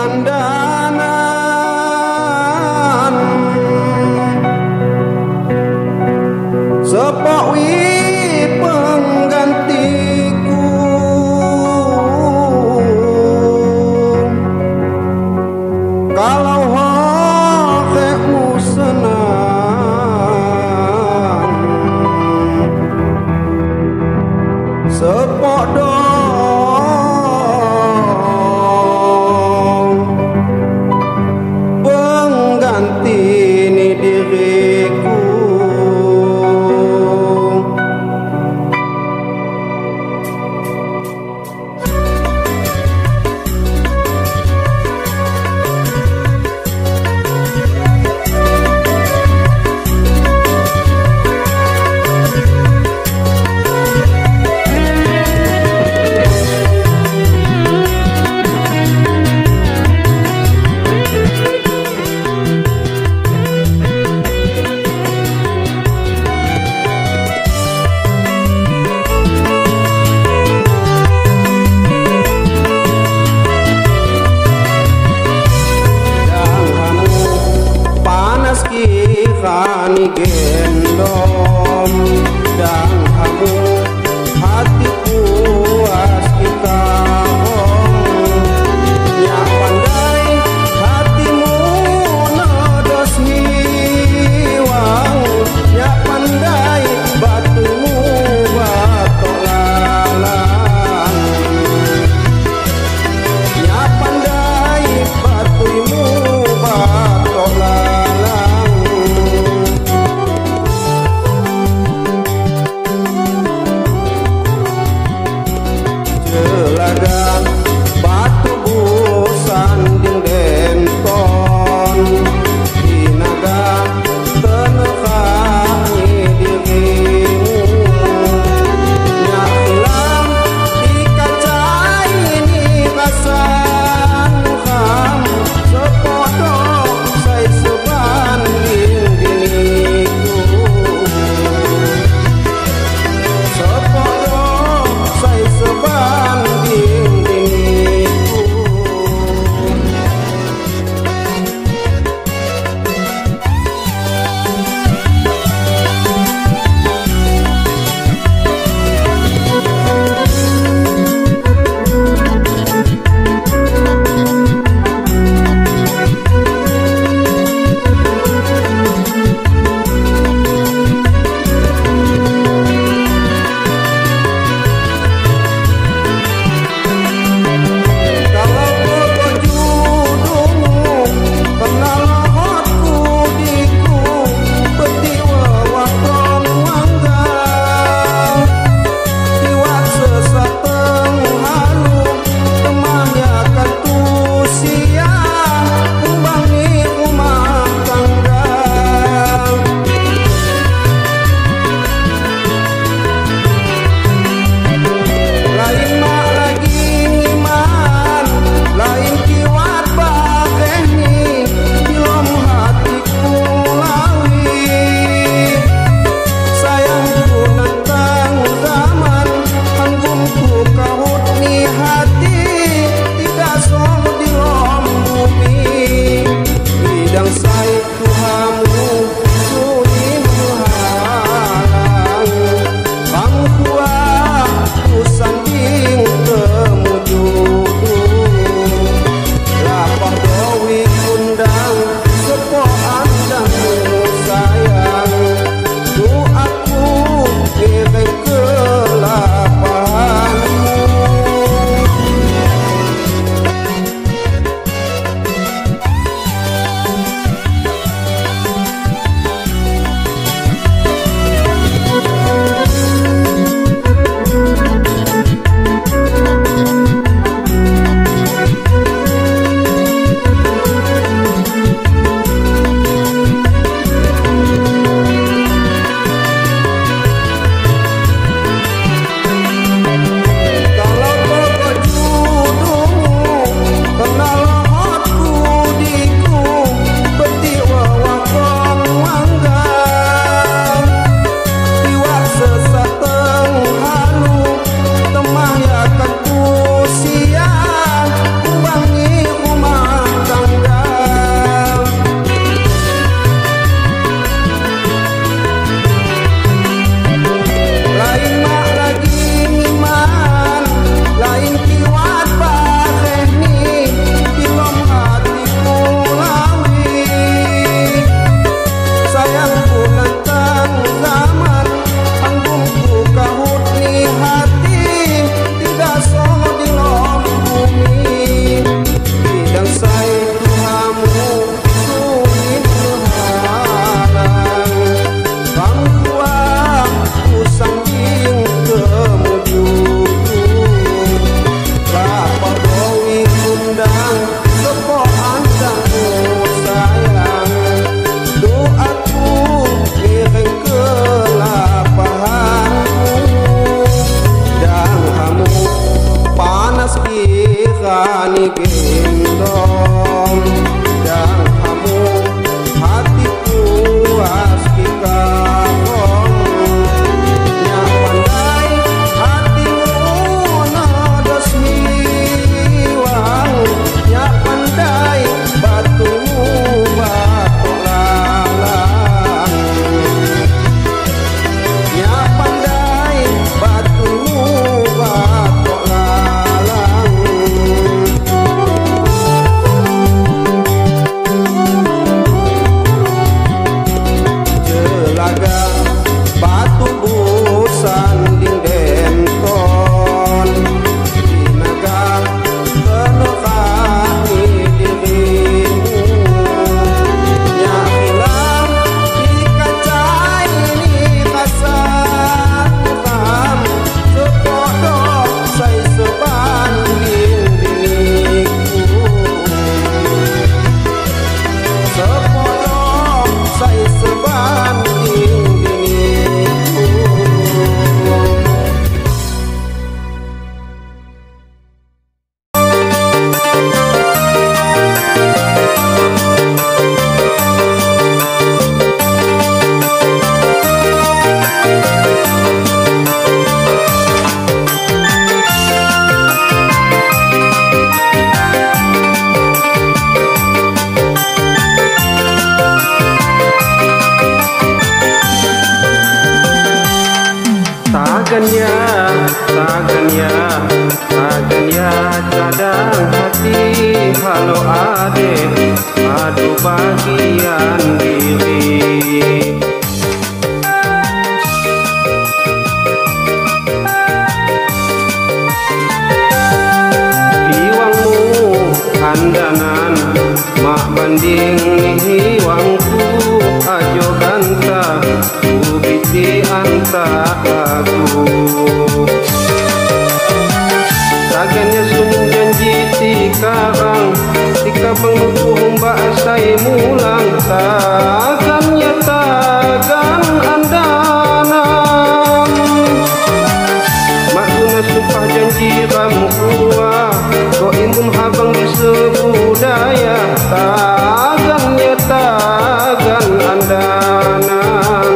dandanan sepok wi penggantiku kalau hakmu senang sepok dong pengganti ni diriku. Kani gendong dan kamu hati puas kita nya pandai hatimu nodos hiwang nya pandai batumu batok lalang nya pandai batumu batok lalang. Batu busan ding denton dinaga tenekani dirimu nya hilang di kaca ini rasan ham sepodok saya sebanding diriku sepodok saya sebanding gendong dan kamu hatiku aski kakong nyak pandai hatimu nodos hiwang nyak pandai batumu batok lalang nyak pandai batumu batok lalang jelaga batu busan ding denton dinaga penekani dirimu nyak hilang dikacai ni kasan kam sepodok sai sebanding diriku sepodok sai sebanding diriku. Tagan ya cadang hati halo ade adu bagian diri hiwangmu handanan mak banding hiwangku ajo ganta ubiti anta aku tagannya sunung janji tikarang tikabang nutuhung baasai mulang tagannya tagan andanan makuna sumpah janji ramu kuah ko imun habang disebudaya tagannya tagan andanan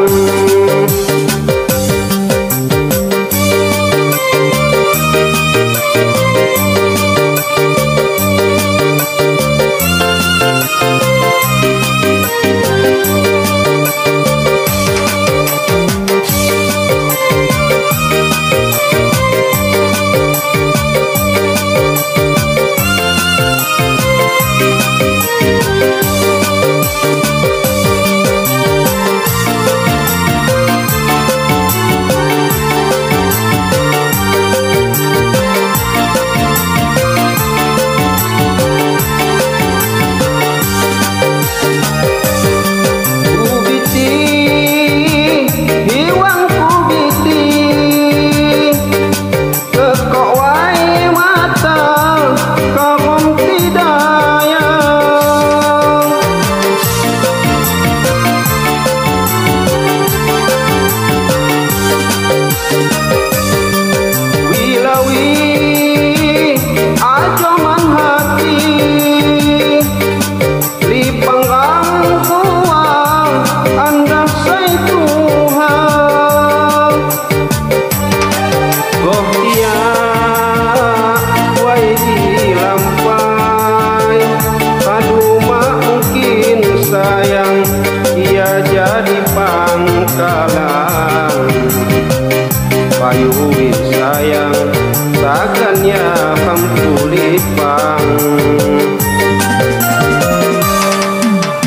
payuin sayang tagannya kampulipang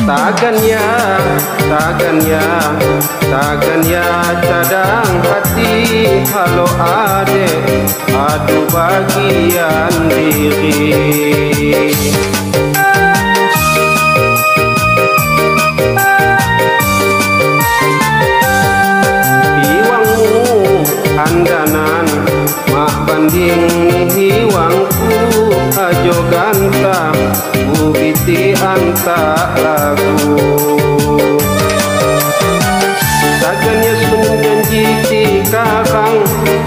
tagannya cadang hati halo ade adu bagian diri andanan mak banding hiwangku ajo ganta ubiti anta lagu tagannya sunung janji tikarang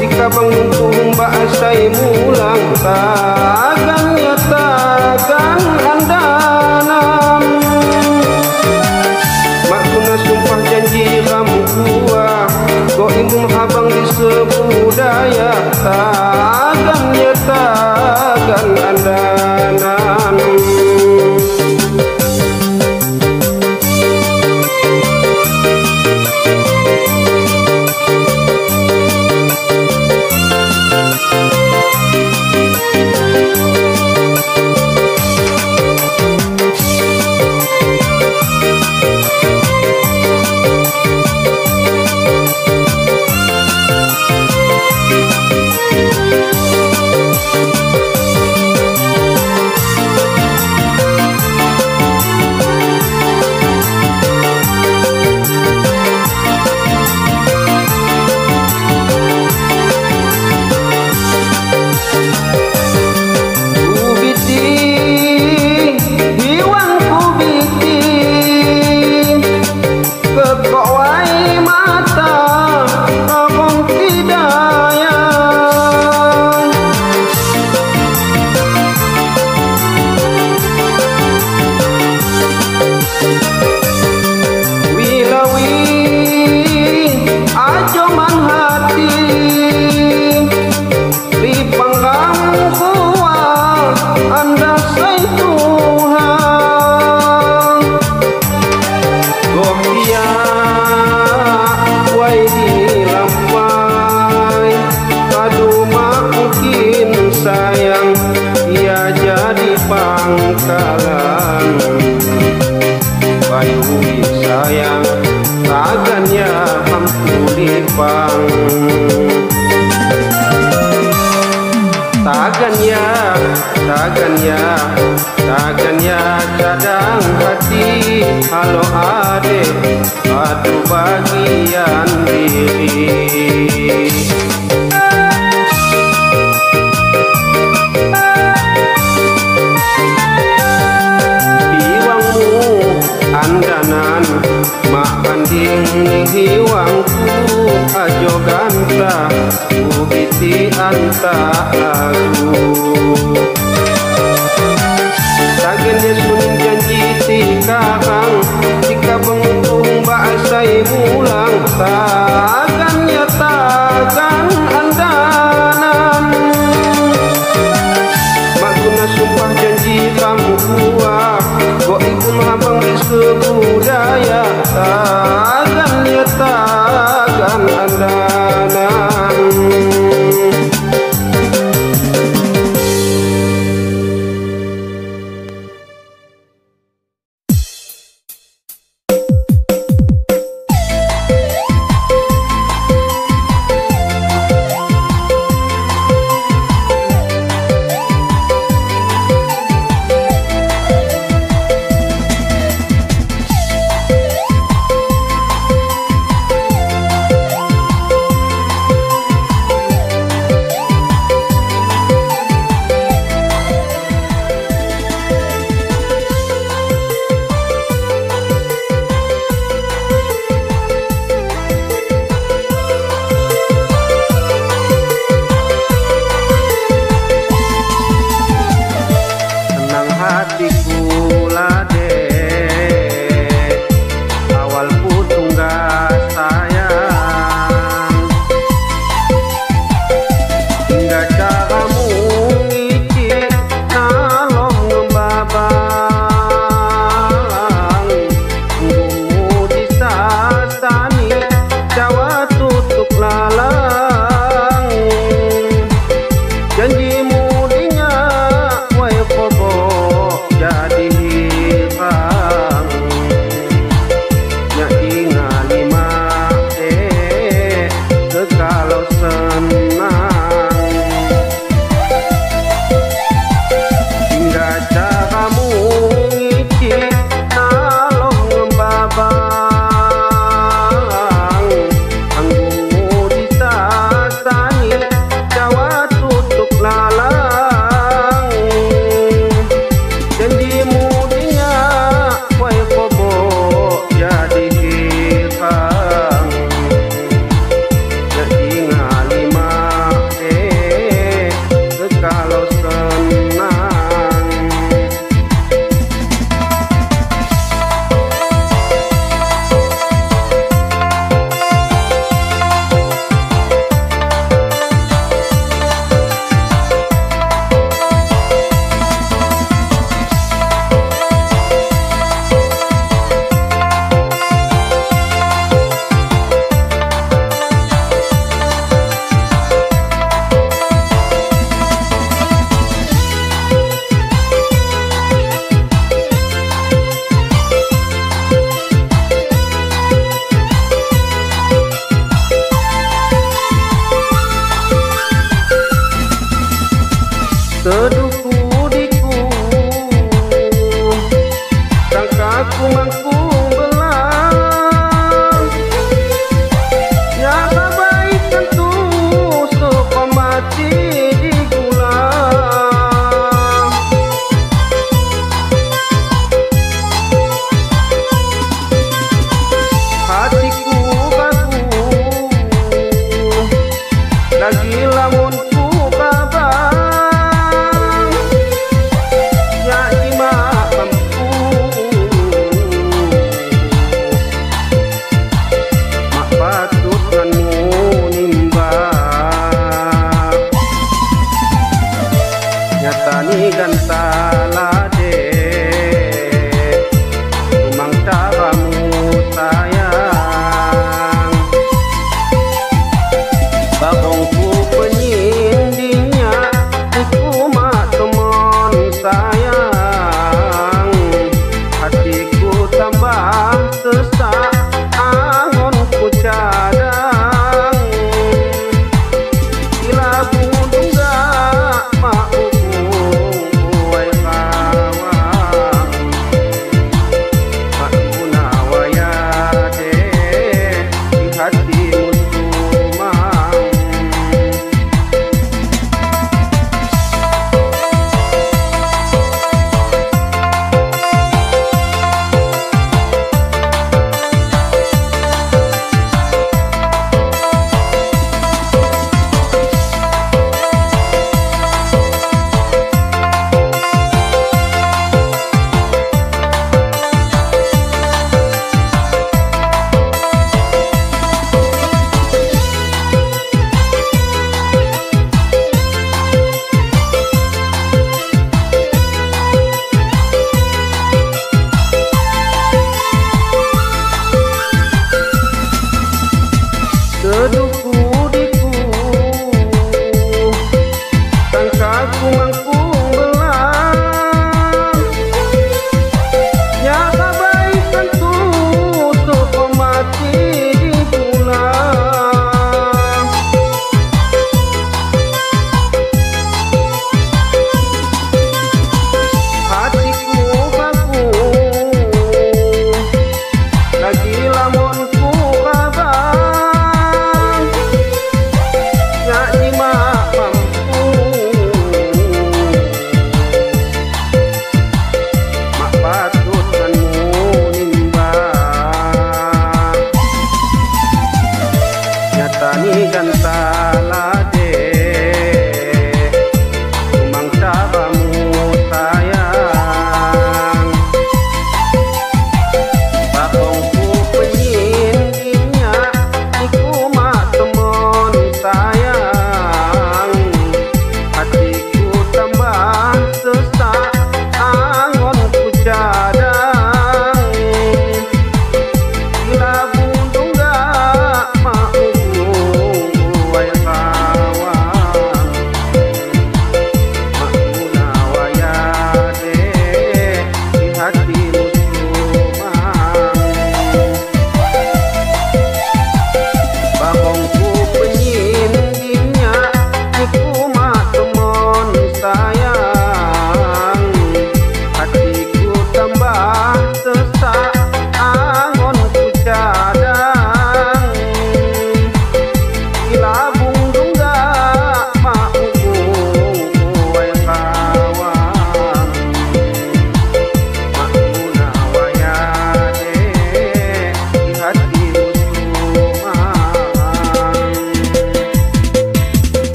tikabang nutuhung baasai mulang tagannya ingin sayang, ia jadi pangkalan. Bayu sayang, takkan ya mampu dipang. Takkan ya cadang hati. Halo adek, aduh bagian diri. Hiwangmu andanan, mak banding ni hiwangku. Ajo ganta, ubiti anta aku. Tagennya suning janji tikakang, jika bengung bahasai mulang. Tagannya tagan andanan, mak guna sumpah janji kamu kuat. Kok ikut lambang di sebudaya. Tagannya tagan andanan. Teduhku diku, sangkaku mangkung belang. Ya kebaikan tuh suka mati di gulang. Hatiku baku, lagi lamunku babak. Nyatani ganta lade, tumang caramu sayang. Babongku penyindinya,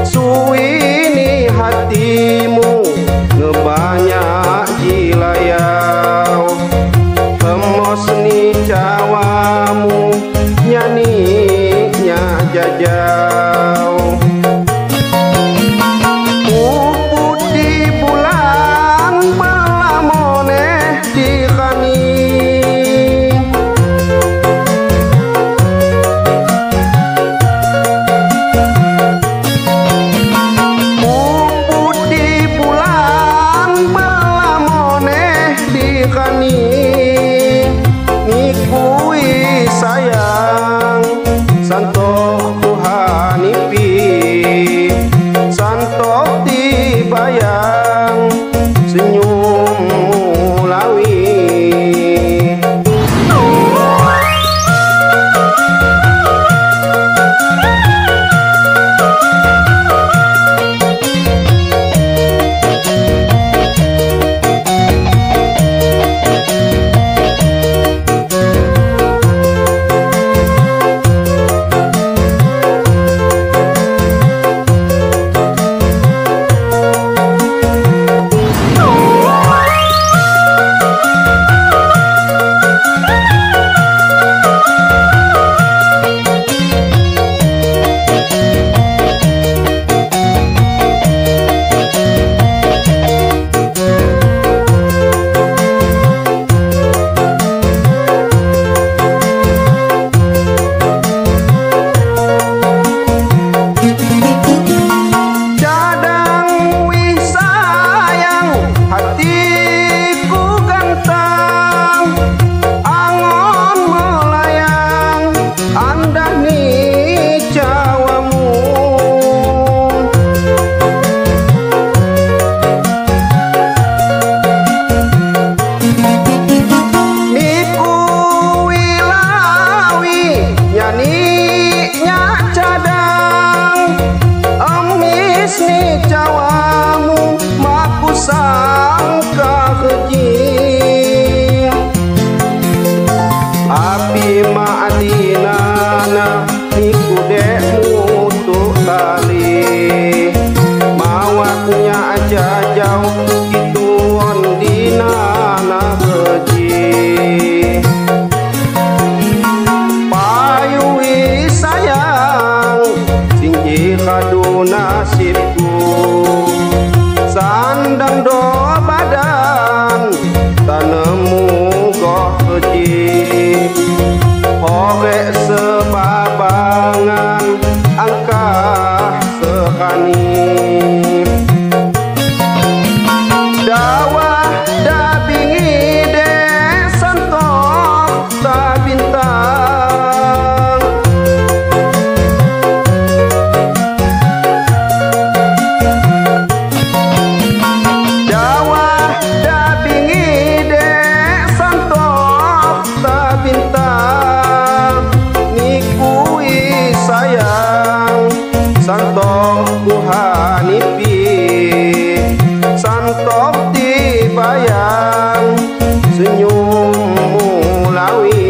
suwini hatimu ngebanyak jilayau, hemos ni cawamu nyanyinya jajau. Puput di bulan belamoneh di kani, puput di bulan belamoneh di kani, nikui sayang santok kuhanipi, santok dibayang senyum mulawi. Api ma'adinana niku dekmu tuh tali, mawaknya aja jauh ituon dinana keji. Payui sayang singji kadu nasibku, sandang do badan tanemu goh keji, hore sebabangan angkah sekani. Dawah da bingi de santok ta bintang, dawah da bingi de santok ta bintang, nikui sayang santok kuhanipi, santok dibayang senyum mulawi.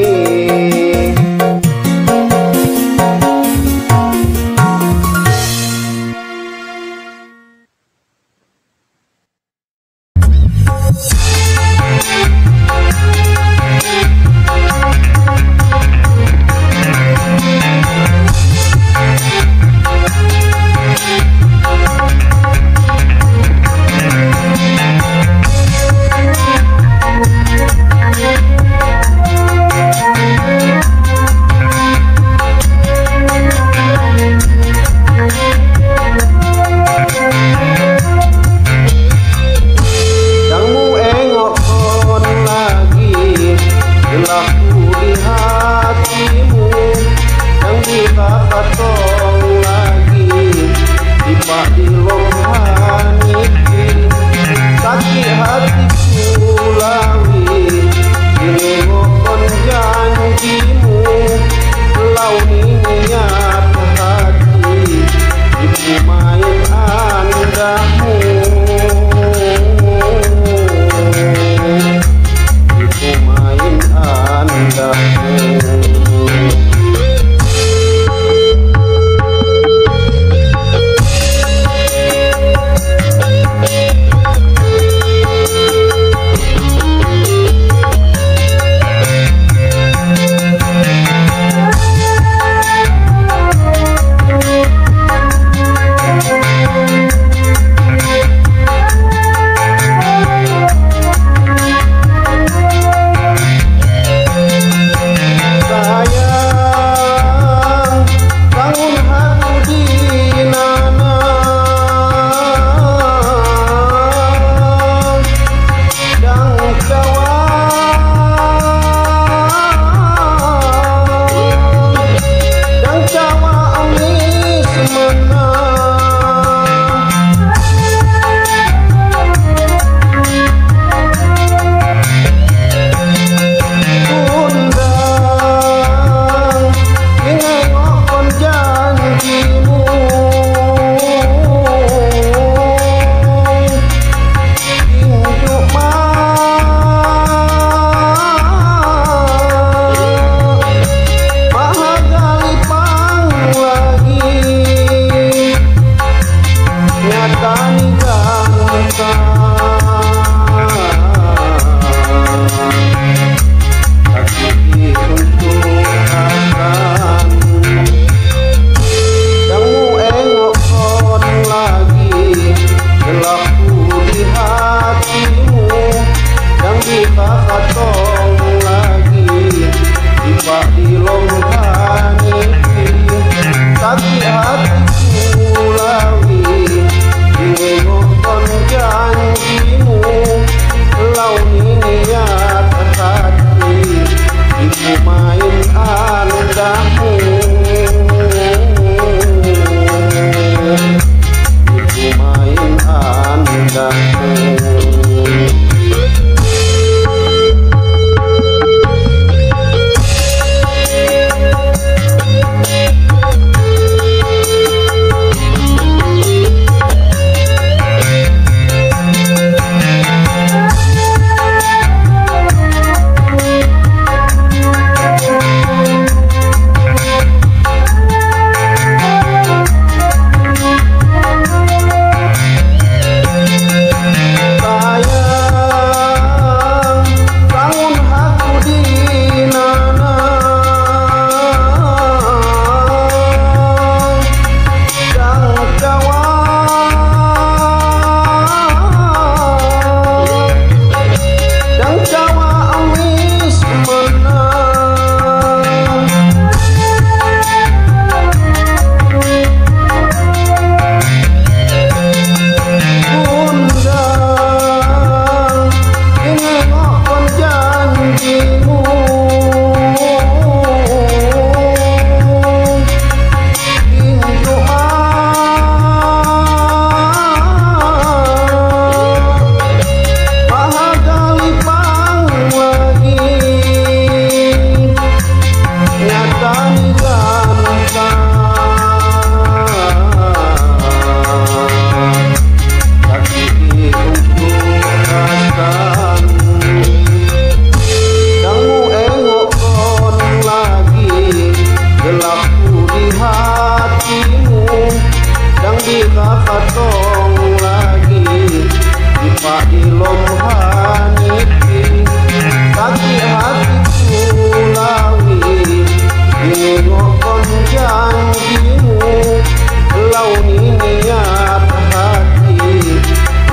niat hati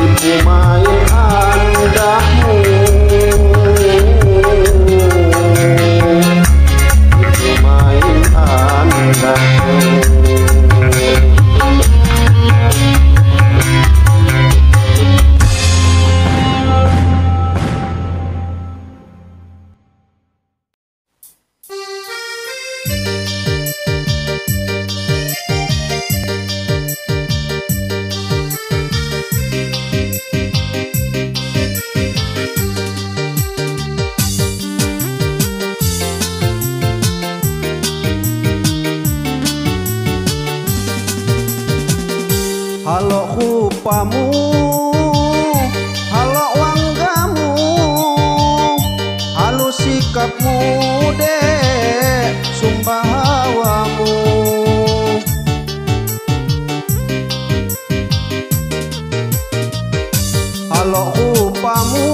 ibu main andahmu, ibu main andahmu. Halo rupamu, halo wanggamu, halo sikapmu dek sumpah hawamu. Halo rupamu,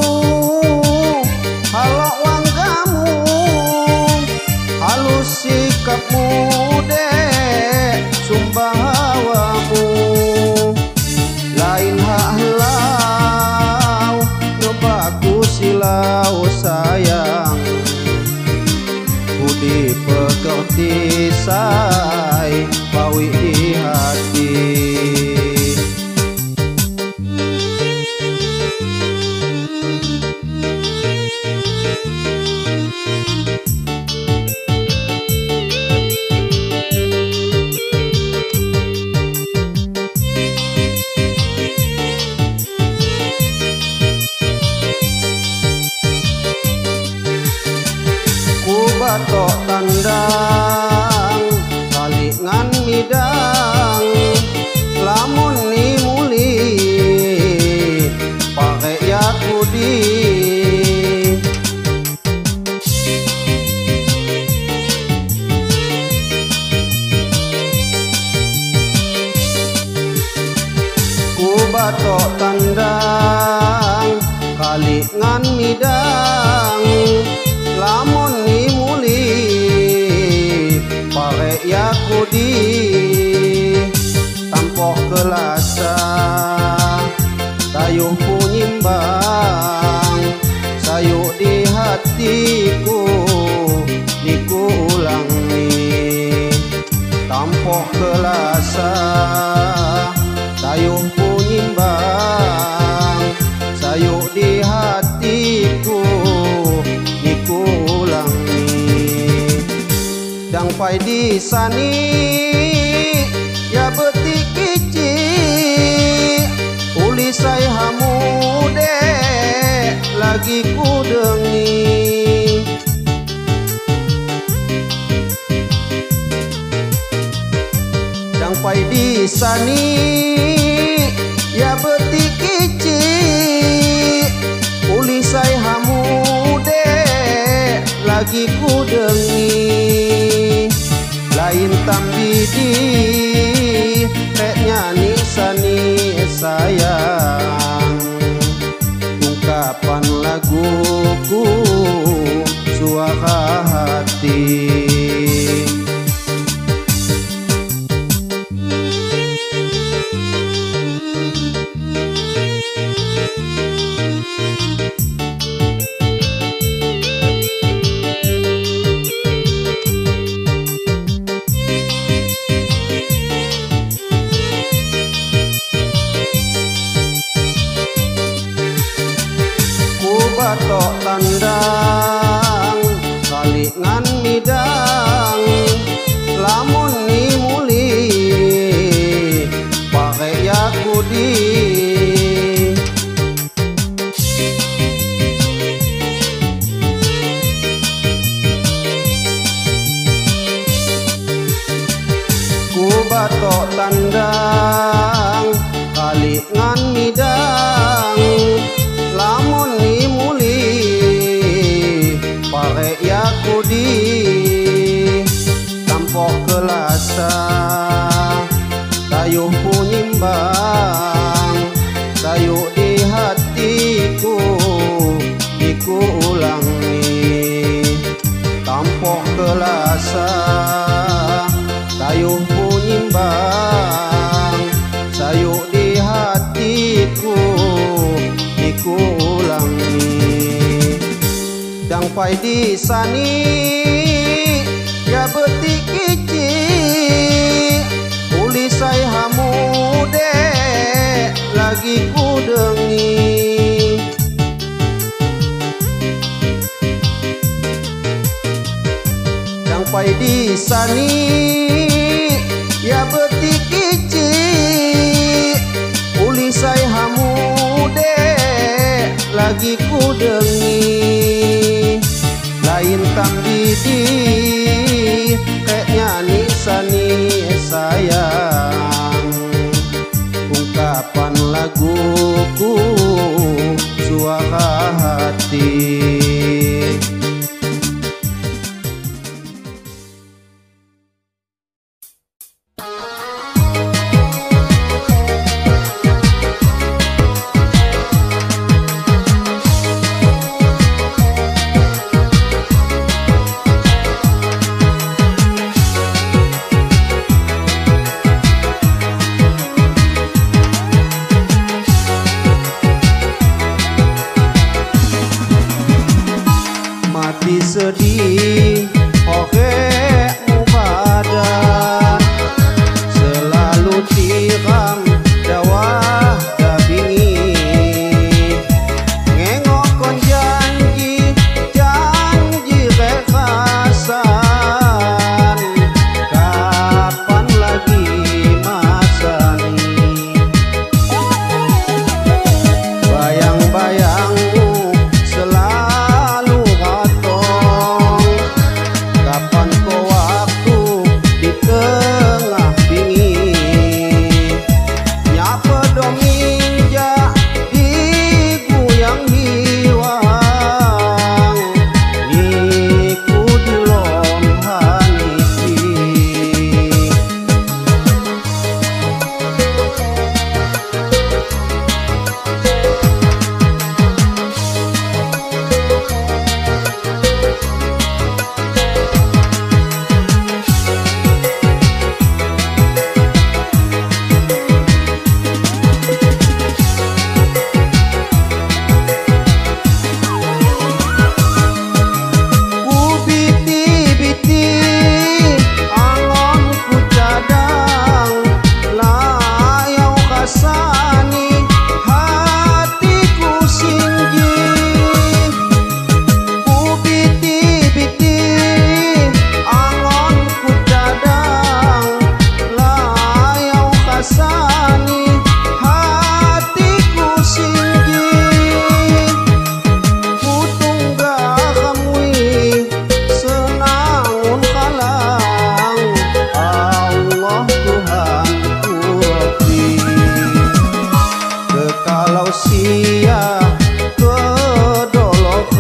halo wanggamu, halo sikapmu dek sumpah hawamu. Lain halau ngebaku silau sayang, budi pekerti say bawi di hati. Batok tandang kali ngan midang, lamun ni muli pake yakudi. Ku batok tandang kali ngan midang, lamun ni muli pare yakudi. Tampoh kelasa tayuh punyimbang, sayuk di hatiku niku ulangi. Tampoh kelasa tayuh punyimbang, sayuk di hatiku niku ulangi. Dang pai di sani ya beti kici, uli say hamude lagi ku dengi. Dang pai di sani ya beti kici, uli say hamude lagi ku dengi. Lain tambidi rek nyanyi sani sayang, ungkapan laguku suara hati. Batok tandang kali ngan midang, lamun ni muli pake yakudi. Ku batok tandang kali ngan midang, lamun ni muli pare yakudi. Tampoh kelasa tayuh punyimbang, sayuk di hatiku niku ulangi. Tampoh kelasa tayuh punyimbang, Sampai di sani ya betik kici uli saya hamude lagi ku dengi. Sampai di sani ya betik kici uli saya hamude lagi ku dengi. Lain tam didi kayak nyanyi sani sayang ungkapan laguku suara hati. Mati sedih oke mubadan selalu tiram dawah dabingi ngengokon janji rekasan kapan lagi masani bayang-bayangmu selalu kapan kau waktu di tengah dingin nyapa dong injak di guyang hiwang niku di lom haniki. Kalau sia kedolokan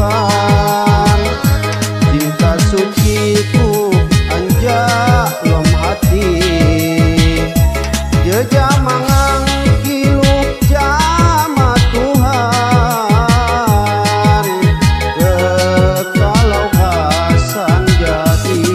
cinta suciku anjak lom hati jejak mangang kiluk jama Tuhan kalau hasan jadi.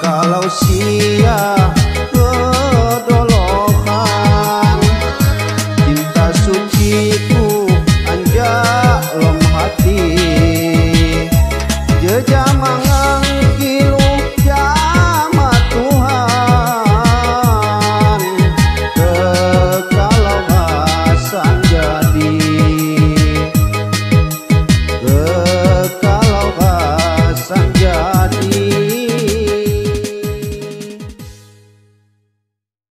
Kalau sia